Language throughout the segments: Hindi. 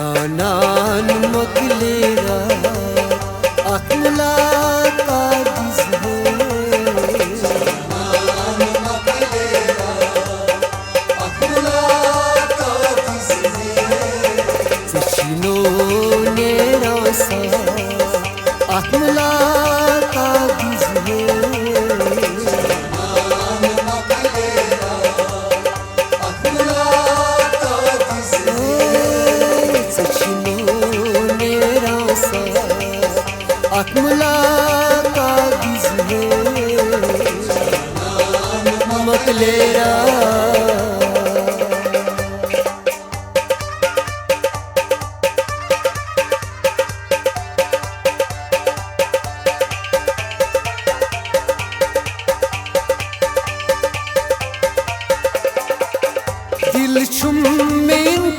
Canan mokleera akmula kadizhe Canan mokleera akmula kadizhe Zeshino nerasa akmula kadizhe akmula kadizhe mokleera दिल छुम में इंतजारस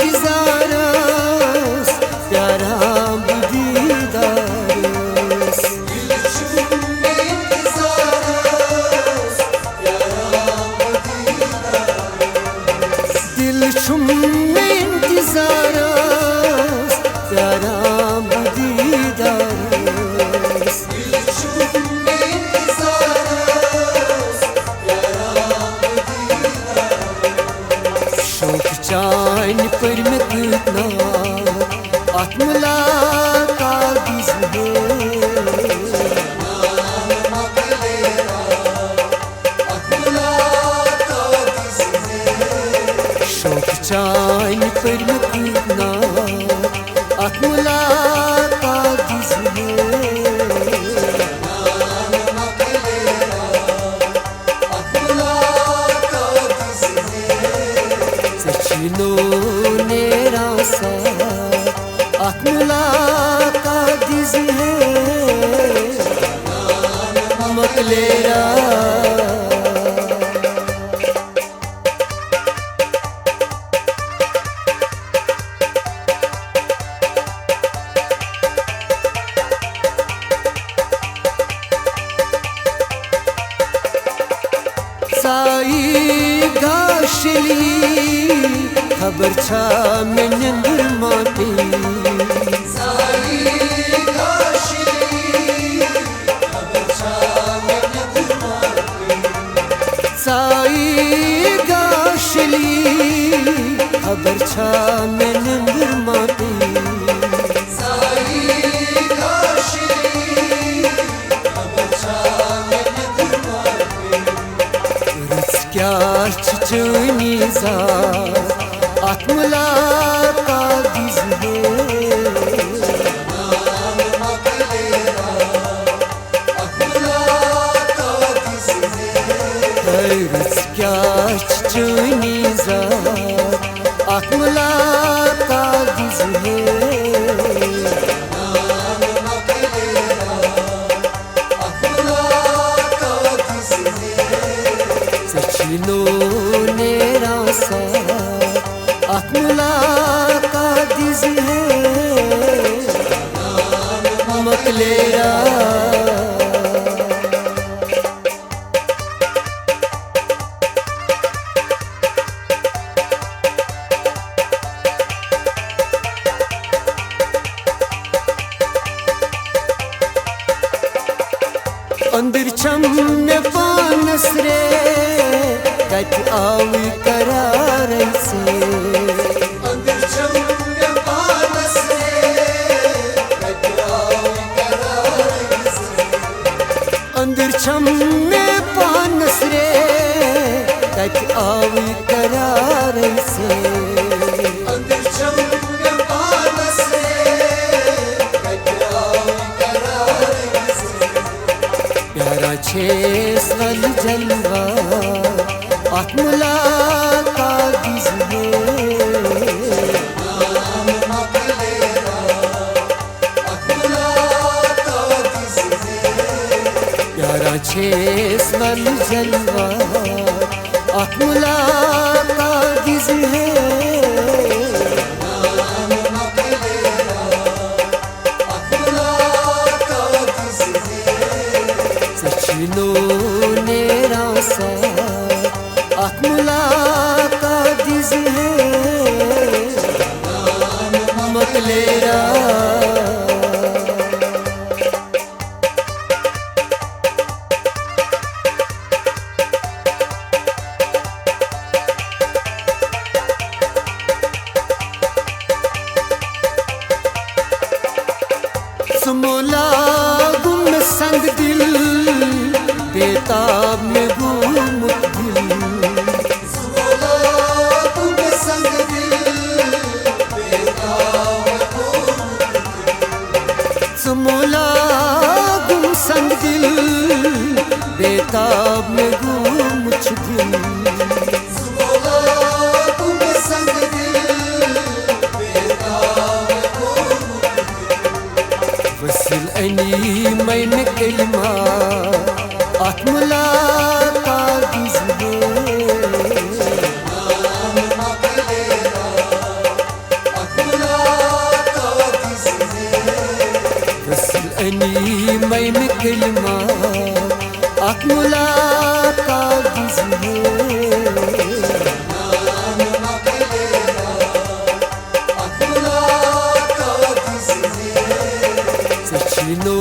प्यारा दीदारस दिल छुम में इंतजारस प्यारा दीदारस दिल छुम में इंतजारस प्यारा दीदारस दिल छुम में इंतजारस प्यारा शौक चान पर मैं कितना आत्मला कादिज़े शौक चान पर मैं कितना आत्मला कादिज़े सचिनो nerasa akmula kadizhe mokleera Sai घाशली खबर छा में नंदर माटी साई घाशली खबर छा में नंदर माटी साई घाशली खबर छा में नंदर माटी साई घाशली खबर छा में नंदर माटी रुच क्या चुनी जा akmula kadizhe akmula kadizhe hayrat kya chuni za akmula kadizhe sachino nerasa akmula kadizhe mokleera अंदर छम में पानस रे कट आव करार से अंदर छम में पानस रे कट आव करार से अंदर छम में पानस रे कट आव करार से अंदर छम में पानस रे कट आव करार से प्यारा छे सल जलवा akmula kadizhe akmula kadizhe प्यारा छे सल जलवा akmula kadizhe सचिनो nerasa akmula kadizhe मकलेरा सुमोला गुम संग दिल बेताब में घूम दिल सुमोला गुम संग दिल बेताब सुमोला गुम संग दिल बेताब में घूम दिल सुमोला गुम संग दिल बेताब वसिल अनी मैन कलमा आत्मला का दिजबे वसिल अनी मैन कलमा आत्मला का दिजबे सचिनो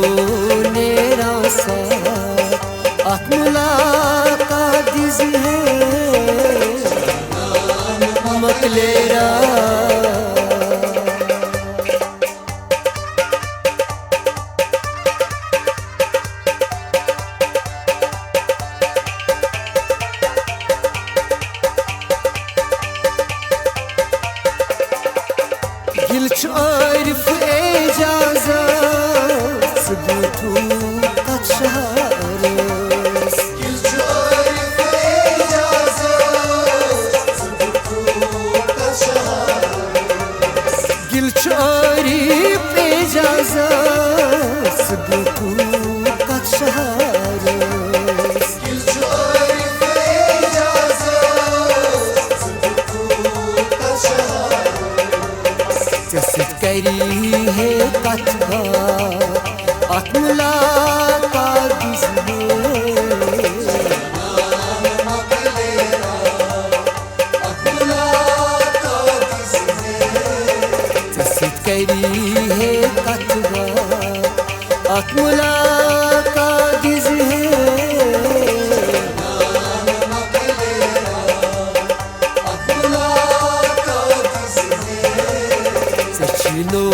ने रासा आत्मला का दिज है मकलेरा गिलच आरिफ एजाज़त सबूतू कछारस गिलच आरिफ एजाज़त सबूतू कछारस जैसे करी है कथबा आत्मला का दिजबे जैसे करी है कथबा आत्मला का दिज है सचिनो